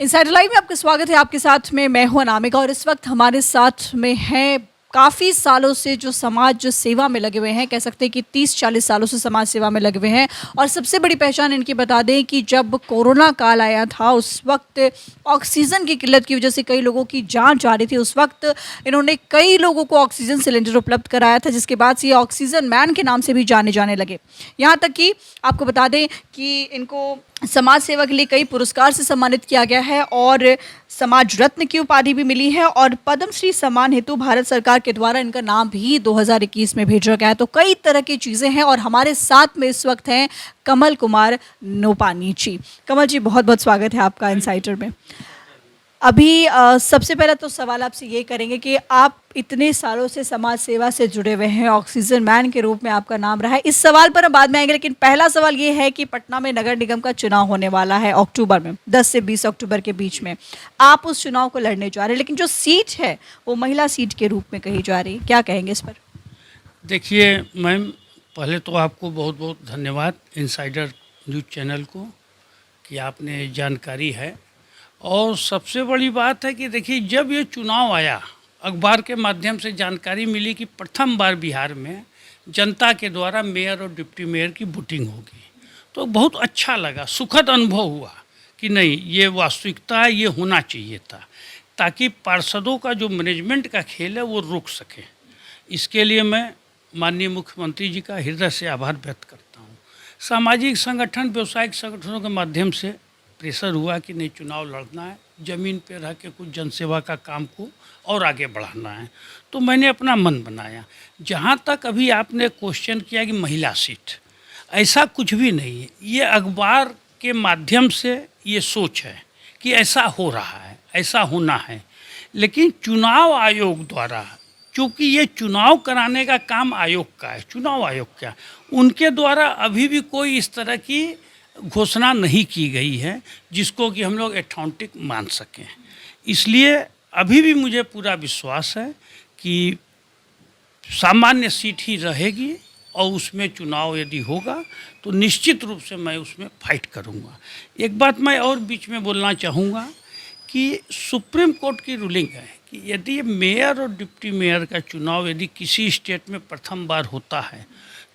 Insider live में आपका स्वागत है। आपके साथ में मैं हूं अनामिका और इस वक्त हमारे साथ में है काफ़ी सालों से जो समाज सेवा में लगे हुए हैं, कह सकते हैं कि 30-40 सालों से समाज सेवा में लगे हुए हैं। और सबसे बड़ी पहचान इनकी बता दें कि जब कोरोना काल आया था उस वक्त ऑक्सीजन की किल्लत की वजह से कई लोगों की जान जा रही थी। उस वक्त इन्होंने कई लोगों को ऑक्सीजन सिलेंडर उपलब्ध कराया था, जिसके बाद से ये ऑक्सीजन मैन के नाम से भी जाने जाने लगे। यहाँ तक कि आपको बता दें कि इनको समाज सेवा के लिए कई पुरस्कार से सम्मानित किया गया है और समाज रत्न की उपाधि भी मिली है और पद्मश्री सम्मान हेतु भारत सरकार के द्वारा इनका नाम भी 2021 में भेजा गया है। तो कई तरह की चीज़ें हैं और हमारे साथ में इस वक्त हैं कमल कुमार नोपानी जी। कमल जी, बहुत बहुत स्वागत है आपका इनसाइडर में। अभी सबसे पहला तो सवाल आपसे ये करेंगे कि आप इतने सालों से समाज सेवा से जुड़े हुए हैं, ऑक्सीजन मैन के रूप में आपका नाम रहा है। इस सवाल पर हम बाद में आएंगे, लेकिन पहला सवाल ये है कि पटना में नगर निगम का चुनाव होने वाला है अक्टूबर में, 10 से 20 अक्टूबर के बीच में। आप उस चुनाव को लड़ने जा रहे हैं, लेकिन जो सीट है वो महिला सीट के रूप में कही जा रही है, क्या कहेंगे इस पर? देखिए मैम, पहले तो आपको बहुत बहुत धन्यवाद इनसाइडर न्यूज़ चैनल को कि आपने जानकारी है। और सबसे बड़ी बात है कि देखिए, जब ये चुनाव आया, अखबार के माध्यम से जानकारी मिली कि प्रथम बार बिहार में जनता के द्वारा मेयर और डिप्टी मेयर की वोटिंग होगी, तो बहुत अच्छा लगा, सुखद अनुभव हुआ कि नहीं, ये वास्तविकता है, ये होना चाहिए था, ताकि पार्षदों का जो मैनेजमेंट का खेल है वो रुक सके। इसके लिए मैं माननीय मुख्यमंत्री जी का हृदय से आभार व्यक्त करता हूँ। सामाजिक संगठन, व्यावसायिक संगठनों के माध्यम से प्रेशर हुआ कि नहीं, चुनाव लड़ना है, ज़मीन पे रह के कुछ जनसेवा का काम को और आगे बढ़ाना है। तो मैंने अपना मन बनाया। जहाँ तक अभी आपने क्वेश्चन किया कि महिला सीट, ऐसा कुछ भी नहीं है। ये अखबार के माध्यम से ये सोच है कि ऐसा हो रहा है, ऐसा होना है। लेकिन चुनाव आयोग द्वारा, क्योंकि ये चुनाव कराने का काम आयोग का है, चुनाव आयोग का, उनके द्वारा अभी भी कोई इस तरह की घोषणा नहीं की गई है जिसको कि हम लोग अथेंटिक मान सकें। इसलिए अभी भी मुझे पूरा विश्वास है कि सामान्य सीट ही रहेगी और उसमें चुनाव यदि होगा तो निश्चित रूप से मैं उसमें फाइट करूंगा। एक बात मैं और बीच में बोलना चाहूँगा कि सुप्रीम कोर्ट की रूलिंग है कि यदि मेयर और डिप्टी मेयर का चुनाव यदि किसी स्टेट में प्रथम बार होता है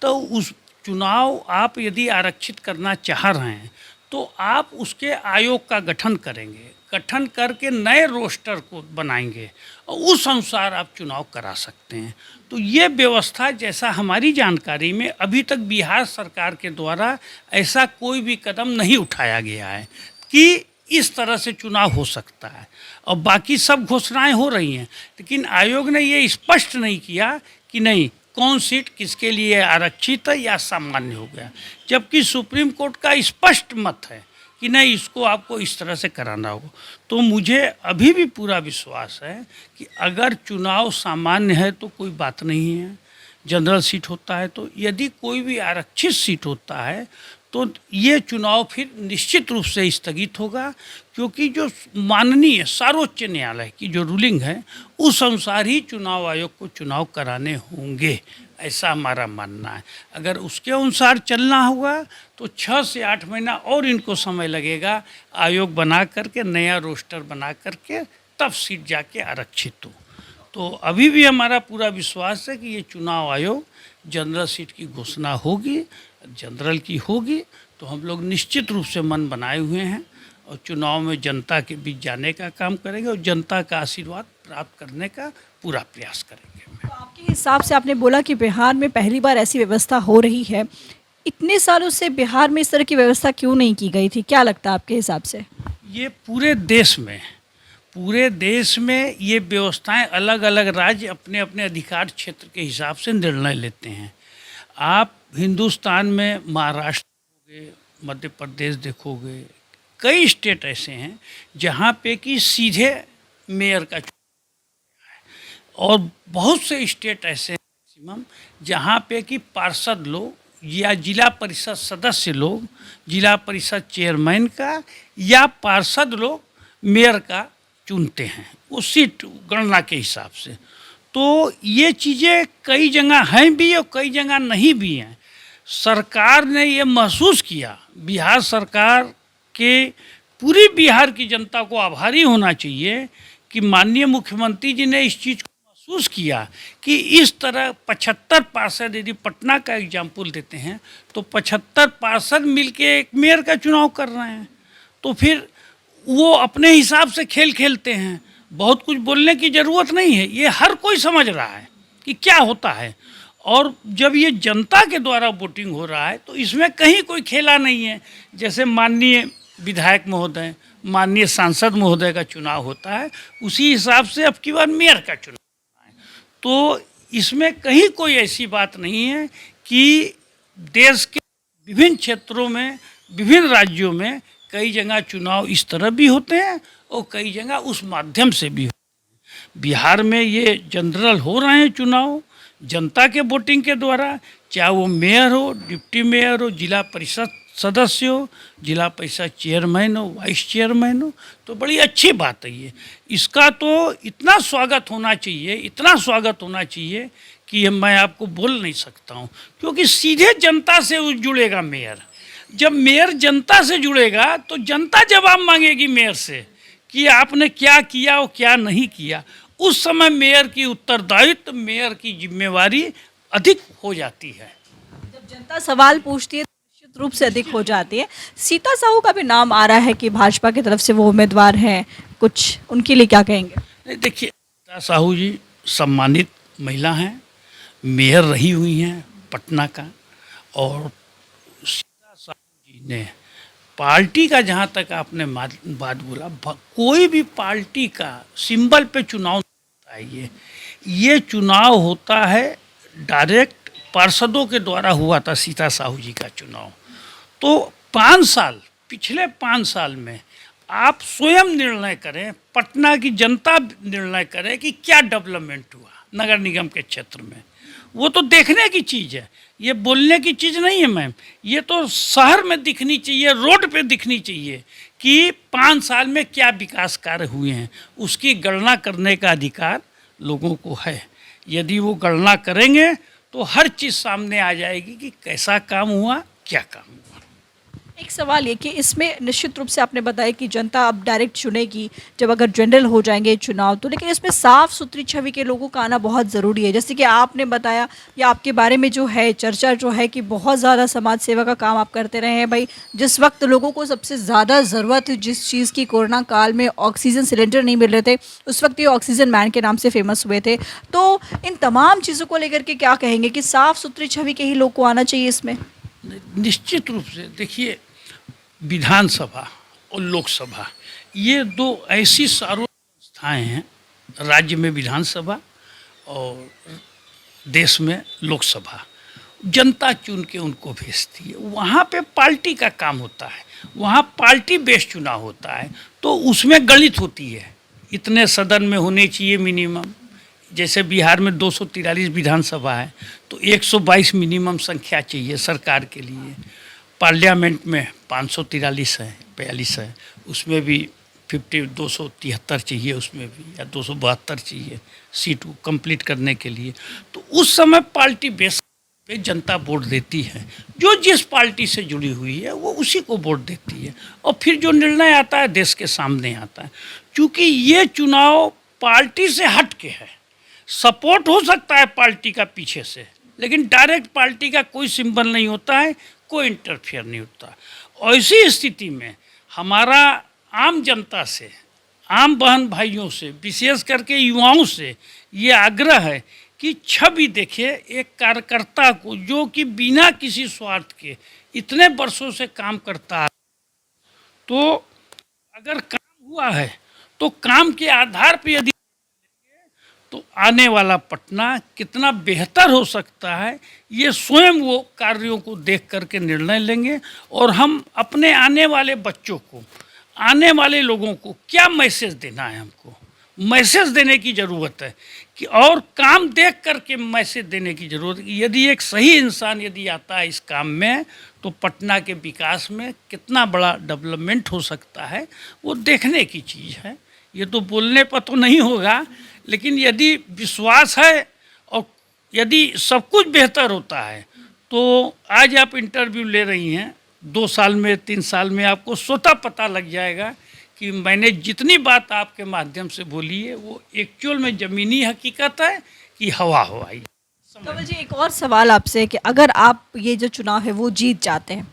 तो उस चुनाव आप यदि आरक्षित करना चाह रहे हैं तो आप उसके आयोग का गठन करेंगे, गठन करके नए रोस्टर को बनाएंगे और उस अनुसार आप चुनाव करा सकते हैं। तो ये व्यवस्था, जैसा हमारी जानकारी में, अभी तक बिहार सरकार के द्वारा ऐसा कोई भी कदम नहीं उठाया गया है कि इस तरह से चुनाव हो सकता है। और बाकी सब घोषणाएं हो रही हैं, लेकिन आयोग ने ये स्पष्ट नहीं किया कि नहीं, कौन सीट किसके लिए आरक्षित है या सामान्य हो गया, जबकि सुप्रीम कोर्ट का स्पष्ट मत है कि नहीं, इसको आपको इस तरह से कराना होगा। तो मुझे अभी भी पूरा विश्वास है कि अगर चुनाव सामान्य है तो कोई बात नहीं है, जनरल सीट होता है तो, यदि कोई भी आरक्षित सीट होता है तो ये चुनाव फिर निश्चित रूप से स्थगित होगा, क्योंकि जो माननीय सर्वोच्च न्यायालय की जो रूलिंग है उस अनुसार ही चुनाव आयोग को चुनाव कराने होंगे, ऐसा हमारा मानना है। अगर उसके अनुसार चलना हुआ तो 6 से 8 महीना और इनको समय लगेगा आयोग बना करके, नया रोस्टर बना करके, तब सीट जाके आरक्षित हो। तो अभी भी हमारा पूरा विश्वास है कि ये चुनाव आयोग जनरल सीट की घोषणा होगी, जनरल की होगी तो हम लोग निश्चित रूप से मन बनाए हुए हैं और चुनाव में जनता के बीच जाने का काम करेंगे और जनता का आशीर्वाद प्राप्त करने का पूरा प्रयास करेंगे। तो आपके हिसाब से, आपने बोला कि बिहार में पहली बार ऐसी व्यवस्था हो रही है, इतने सालों से बिहार में इस तरह की व्यवस्था क्यों नहीं की गई थी? क्या लगता है आपके हिसाब से? ये पूरे देश में ये व्यवस्थाएं, अलग अलग राज्य अपने अपने अधिकार क्षेत्र के हिसाब से निर्णय लेते हैं। आप हिंदुस्तान में महाराष्ट्र देखोगे, मध्य प्रदेश देखोगे, कई स्टेट ऐसे हैं जहाँ पे कि सीधे मेयर का चुनाव है, और बहुत से स्टेट ऐसे हैं मैक्सिमम जहाँ पे कि पार्षद लोग या जिला परिषद सदस्य लोग, जिला परिषद चेयरमैन का या पार्षद लोग मेयर का चुनते हैं, वो सीट गणना के हिसाब से। तो ये चीज़ें कई जगह हैं भी और कई जगह नहीं भी हैं। सरकार ने ये महसूस किया, बिहार सरकार के पूरी बिहार की जनता को आभारी होना चाहिए कि माननीय मुख्यमंत्री जी ने इस चीज़ को महसूस किया कि इस तरह 75 पार्षद, यदि पटना का एग्जाम्पल देते हैं तो 75 पार्षद मिलके एक मेयर का चुनाव कर रहे हैं, तो फिर वो अपने हिसाब से खेल खेलते हैं। बहुत कुछ बोलने की ज़रूरत नहीं है, ये हर कोई समझ रहा है कि क्या होता है। और जब ये जनता के द्वारा वोटिंग हो रहा है तो इसमें कहीं कोई खेला नहीं है। जैसे माननीय विधायक महोदय, माननीय सांसद महोदय का चुनाव होता है, उसी हिसाब से अब की बार मेयर का चुनाव होता है। तो इसमें कहीं कोई ऐसी बात नहीं है कि देश के विभिन्न क्षेत्रों में, विभिन्न राज्यों में कई जगह चुनाव इस तरह भी होते हैं और कई जगह उस माध्यम से भी होते हैं। बिहार में ये जनरल हो रहे हैं चुनाव जनता के वोटिंग के द्वारा, चाहे वो मेयर हो, डिप्टी मेयर हो, जिला परिषद सदस्य हो, जिला परिषद चेयरमैन हो, वाइस चेयरमैन हो, तो बड़ी अच्छी बात है ये। इसका तो इतना स्वागत होना चाहिए, इतना स्वागत होना चाहिए कि मैं आपको बोल नहीं सकता हूँ, क्योंकि सीधे जनता से जुड़ेगा मेयर। जब मेयर जनता से जुड़ेगा तो जनता जवाब मांगेगी मेयर से कि आपने क्या किया और क्या नहीं किया। उस समय मेयर की उत्तरदायित्व, मेयर की जिम्मेवारी अधिक हो जाती है। जब जनता सवाल पूछती है तो निश्चित रूप से अधिक हो जाती है। सीता साहू का भी नाम आ रहा है कि भाजपा की तरफ से वो उम्मीदवार हैं, कुछ उनके लिए क्या कहेंगे? नहीं, देखिए, सीता साहू जी सम्मानित महिला हैं, मेयर रही हुई हैं पटना का। और सीता साहू जी ने पार्टी का, जहाँ तक आपने बात बोला, कोई भी पार्टी का सिंबल पे चुनाव होता है। ये चुनाव होता है डायरेक्ट पार्षदों के द्वारा हुआ था सीता साहू जी का चुनाव। तो 5 साल, पिछले 5 साल में आप स्वयं निर्णय करें, पटना की जनता निर्णय करे कि क्या डेवलपमेंट हुआ नगर निगम के क्षेत्र में। वो तो देखने की चीज़ है, ये बोलने की चीज़ नहीं है मैम। ये तो शहर में दिखनी चाहिए, रोड पे दिखनी चाहिए कि 5 साल में क्या विकास कार्य हुए हैं। उसकी गणना करने का अधिकार लोगों को है। यदि वो गणना करेंगे तो हर चीज़ सामने आ जाएगी कि कैसा काम हुआ, क्या काम हुआ। एक सवाल ये कि इसमें निश्चित रूप से आपने बताया कि जनता अब डायरेक्ट चुनेगी जब अगर जनरल हो जाएंगे चुनाव, तो लेकिन इसमें साफ सुथरी छवि के लोगों का आना बहुत ज़रूरी है। जैसे कि आपने बताया या आपके बारे में जो है चर्चा जो है कि बहुत ज़्यादा समाज सेवा का काम आप करते रहे हैं। भाई, जिस वक्त लोगों को सबसे ज़्यादा ज़रूरत थी जिस चीज़ की, कोरोना काल में ऑक्सीजन सिलेंडर नहीं मिल रहे थे, उस वक्त ये ऑक्सीजन मैन के नाम से फेमस हुए थे। तो इन तमाम चीज़ों को लेकर के क्या कहेंगे कि साफ़ सुथरी छवि के ही लोग को आना चाहिए इसमें? निश्चित रूप से देखिए, विधानसभा और लोकसभा ये 2 ऐसी सार्वजनिक संस्थाएं हैं। राज्य में विधानसभा और देश में लोकसभा, जनता चुन के उनको भेजती है। वहाँ पे पार्टी का काम होता है, वहाँ पार्टी बेस्ड चुनाव होता है। तो उसमें गणित होती है, इतने सदन में होने चाहिए मिनिमम। जैसे बिहार में 243 विधानसभा है तो 122 मिनिमम संख्या चाहिए सरकार के लिए। पार्लियामेंट में 543 है, 42 है, उसमें भी 273 चाहिए, उसमें भी, या 272 चाहिए सीट कंप्लीट करने के लिए। तो उस समय पार्टी बेस पे जनता वोट देती है। जो जिस पार्टी से जुड़ी हुई है वो उसी को वोट देती है, और फिर जो निर्णय आता है देश के सामने आता है। क्योंकि ये चुनाव पार्टी से हट के है, सपोर्ट हो सकता है पार्टी का पीछे से, लेकिन डायरेक्ट पार्टी का कोई सिंबल नहीं होता है, कोई इंटरफेयर नहीं होता। ऐसी स्थिति में हमारा आम जनता से, आम बहन भाइयों से, विशेष करके युवाओं से ये आग्रह है कि छवि देखिए एक कार्यकर्ता को, जो कि बिना किसी स्वार्थ के इतने वर्षों से काम करता है। तो अगर काम हुआ है तो काम के आधार पर यदि तो आने वाला पटना कितना बेहतर हो सकता है, ये स्वयं वो कार्यों को देख करके निर्णय लेंगे। और हम अपने आने वाले बच्चों को, आने वाले लोगों को क्या मैसेज देना है, हमको मैसेज देने की ज़रूरत है कि, और काम देख करके मैसेज देने की ज़रूरत है कि यदि एक सही इंसान यदि आता है इस काम में तो पटना के विकास में कितना बड़ा डेवलपमेंट हो सकता है, वो देखने की चीज़ है। ये तो बोलने पर तो नहीं होगा, लेकिन यदि विश्वास है और यदि सब कुछ बेहतर होता है तो आज आप इंटरव्यू ले रही हैं 2 साल में 3 साल में आपको स्वतः पता लग जाएगा कि मैंने जितनी बात आपके माध्यम से बोली है वो एक्चुअल में ज़मीनी हकीकत है कि हवा हवाई। कंवल जी, एक और सवाल आपसे कि अगर आप ये जो चुनाव है वो जीत जाते हैं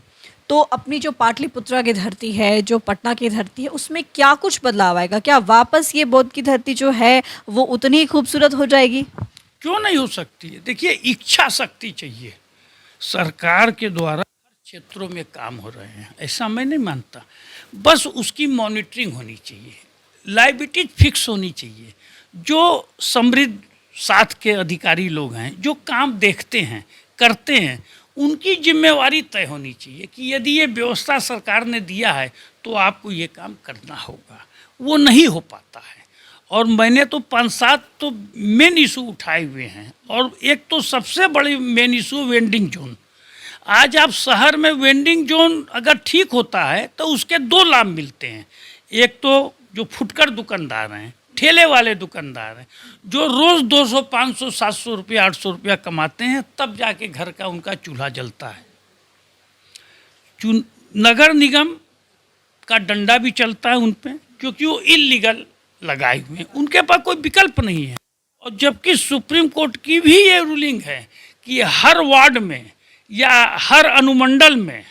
तो अपनी जो पाटलिपुत्रा की धरती है, जो पटना की धरती है, उसमें क्या कुछ बदलाव आएगा? क्या वापस ये बौद्ध की धरती जो है वो उतनी ही खूबसूरत हो जाएगी? क्यों नहीं हो सकती है? देखिए, इच्छा शक्ति चाहिए। सरकार के द्वारा हर क्षेत्रों में काम हो रहे हैं, ऐसा मैं नहीं मानता। बस उसकी मॉनिटरिंग होनी चाहिए, लाइबिलिटीज फिक्स होनी चाहिए। जो समृद्ध साथ के अधिकारी लोग हैं, जो काम देखते हैं, करते हैं, उनकी जिम्मेवारी तय होनी चाहिए कि यदि ये व्यवस्था सरकार ने दिया है तो आपको ये काम करना होगा। वो नहीं हो पाता है। और मैंने तो 5-7 तो मेन इशू उठाए हुए हैं, और एक तो सबसे बड़ी मेन इशू वेंडिंग जोन। आज आप शहर में वेंडिंग जोन अगर ठीक होता है तो उसके 2 लाभ मिलते हैं। एक तो जो फुटकर दुकानदार हैं, ठेले वाले दुकानदार हैं, जो रोज़ 200, 500, 700 रुपया, 800 रुपया कमाते हैं, तब जाके घर का उनका चूल्हा जलता है। नगर निगम का डंडा भी चलता है उन पे, क्योंकि वो इलीगल लगाए हुए हैं, उनके पास कोई विकल्प नहीं है। और जबकि सुप्रीम कोर्ट की भी ये रूलिंग है कि हर वार्ड में या हर अनुमंडल में,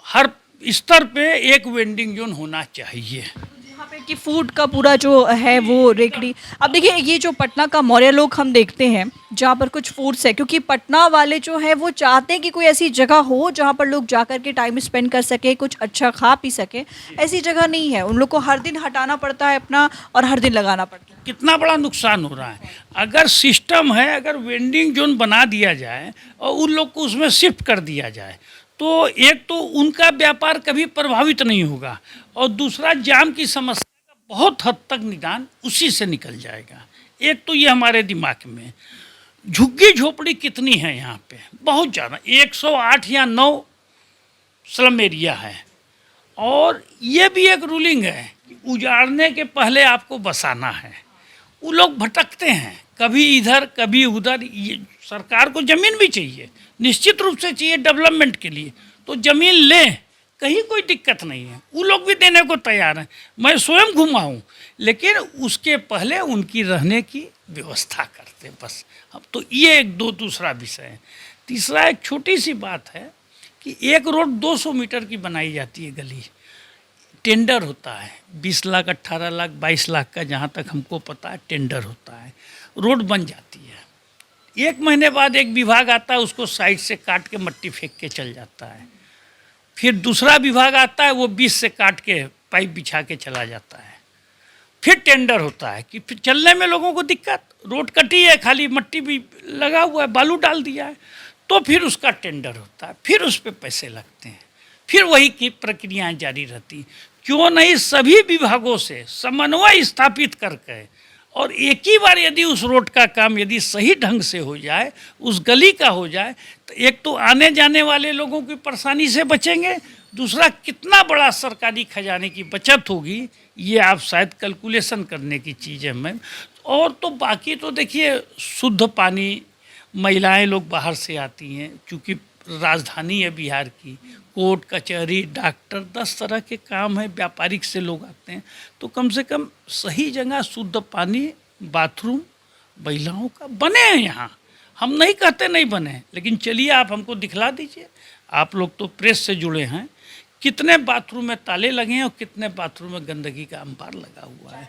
हर स्तर पे एक वेंडिंग जोन होना चाहिए। यहाँ पे कि फूड का पूरा जो है वो रेकड़ी। अब देखिए, ये जो पटना का मौर्य लोग हम देखते हैं जहाँ पर कुछ फूड्स है, क्योंकि पटना वाले जो है वो चाहते हैं कि कोई ऐसी जगह हो जहाँ पर लोग जाकर के टाइम स्पेंड कर सके, कुछ अच्छा खा पी सके। ऐसी जगह नहीं है, उन लोग को हर दिन हटाना पड़ता है अपना और हर दिन लगाना पड़ता है। कितना बड़ा नुकसान हो रहा है। अगर सिस्टम है, अगर वेंडिंग जोन बना दिया जाए और उन लोग को उसमें शिफ्ट कर दिया जाए तो एक तो उनका व्यापार कभी प्रभावित नहीं होगा, और दूसरा जाम की समस्या का बहुत हद तक निदान उसी से निकल जाएगा। एक तो ये हमारे दिमाग में झुग्गी झोपड़ी कितनी है यहाँ पे, बहुत ज़्यादा, 108 या 9 स्लम एरिया है। और ये भी एक रूलिंग है कि उजाड़ने के पहले आपको बसाना है। वो लोग भटकते हैं, कभी इधर कभी उधर। ये सरकार को ज़मीन भी चाहिए, निश्चित रूप से चाहिए डेवलपमेंट के लिए, तो ज़मीन लें, कहीं कोई दिक्कत नहीं है, वो लोग भी देने को तैयार हैं। मैं स्वयं घुमा हूँ, लेकिन उसके पहले उनकी रहने की व्यवस्था करते बस। अब तो ये एक दूसरा विषय है। तीसरा एक छोटी सी बात है कि एक रोड 200 मीटर की बनाई जाती है गली, टेंडर होता है 20 लाख, 18 लाख, 22 लाख का, जहाँ तक हमको पता है टेंडर होता है। रोड बन जाती है, 1 महीने बाद एक विभाग आता है, उसको साइड से काट के मट्टी फेंक के चल जाता है। फिर दूसरा विभाग आता है, वो 20 से काट के पाइप बिछा के चला जाता है। फिर टेंडर होता है कि फिर चलने में लोगों को दिक्कत, रोड कटी है, खाली मट्टी भी लगा हुआ है, बालू डाल दिया है, तो फिर उसका टेंडर होता है, फिर उस पर पैसे लगते हैं, फिर वही की प्रक्रियाएँ जारी रहती। क्यों नहीं सभी विभागों से समन्वय स्थापित करके, और एक ही बार यदि उस रोड का काम यदि सही ढंग से हो जाए, उस गली का हो जाए, तो एक तो आने जाने वाले लोगों की परेशानी से बचेंगे, दूसरा कितना बड़ा सरकारी खजाने की बचत होगी, ये आप शायद कैलकुलेशन करने की चीज़ है मैम। और तो बाकी तो देखिए, शुद्ध पानी, महिलाएं लोग बाहर से आती हैं, क्योंकि राजधानी है बिहार की, कोर्ट कचहरी, डॉक्टर, 10 तरह के काम है, व्यापारिक से लोग आते हैं, तो कम से कम सही जगह शुद्ध पानी, बाथरूम महिलाओं का बने हैं यहाँ। हम नहीं कहते नहीं बने, लेकिन चलिए आप हमको दिखला दीजिए। आप लोग तो प्रेस से जुड़े हैं, कितने बाथरूम में ताले लगे हैं और कितने बाथरूम में गंदगी का अंबार लगा हुआ है।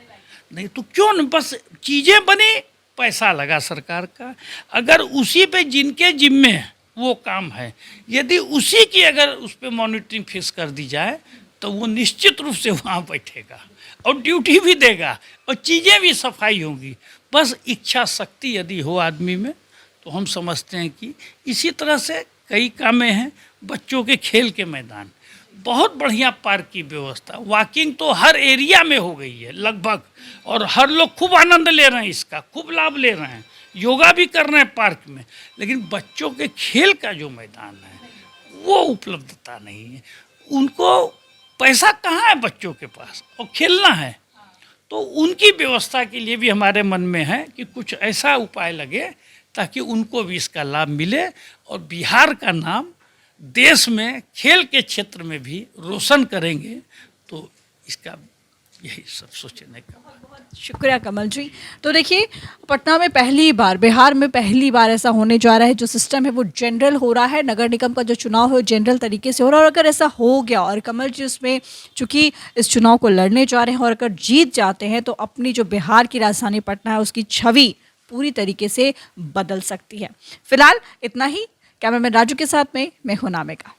नहीं तो क्यों न, बस चीज़ें बनी, पैसा लगा सरकार का। अगर उसी पे जिनके जिम्मे वो काम है, यदि उसी की अगर उस पर मॉनिटरिंग फिक्स कर दी जाए, तो वो निश्चित रूप से वहाँ बैठेगा और ड्यूटी भी देगा और चीज़ें भी सफाई होंगी। बस इच्छा शक्ति यदि हो आदमी में, तो हम समझते हैं कि इसी तरह से कई कामें हैं। बच्चों के खेल के मैदान, बहुत बढ़िया पार्क की व्यवस्था, वॉकिंग तो हर एरिया में हो गई है लगभग, और हर लोग खूब आनंद ले रहे हैं, इसका खूब लाभ ले रहे हैं, योगा भी कर रहे हैं पार्क में। लेकिन बच्चों के खेल का जो मैदान है वो उपलब्धता नहीं है। उनको पैसा कहाँ है बच्चों के पास, और खेलना है, तो उनकी व्यवस्था के लिए भी हमारे मन में है कि कुछ ऐसा उपाय लगे ताकि उनको भी इसका लाभ मिले और बिहार का नाम देश में खेल के क्षेत्र में भी रोशन करेंगे, तो इसका यही सब सोचने का। शुक्रिया कमल जी। तो देखिए, पटना में पहली बार, बिहार में पहली बार ऐसा होने जा रहा है, जो सिस्टम है वो जनरल हो रहा है, नगर निगम का जो चुनाव है वो जनरल तरीके से हो रहा है। और अगर ऐसा हो गया और कमल जी उसमें चूंकि इस चुनाव को लड़ने जा रहे हैं और अगर जीत जाते हैं, तो अपनी जो बिहार की राजधानी पटना है उसकी छवि पूरी तरीके से बदल सकती है। फिलहाल इतना ही। कैमरामैन राजू के साथ में मैं हूं नामिका।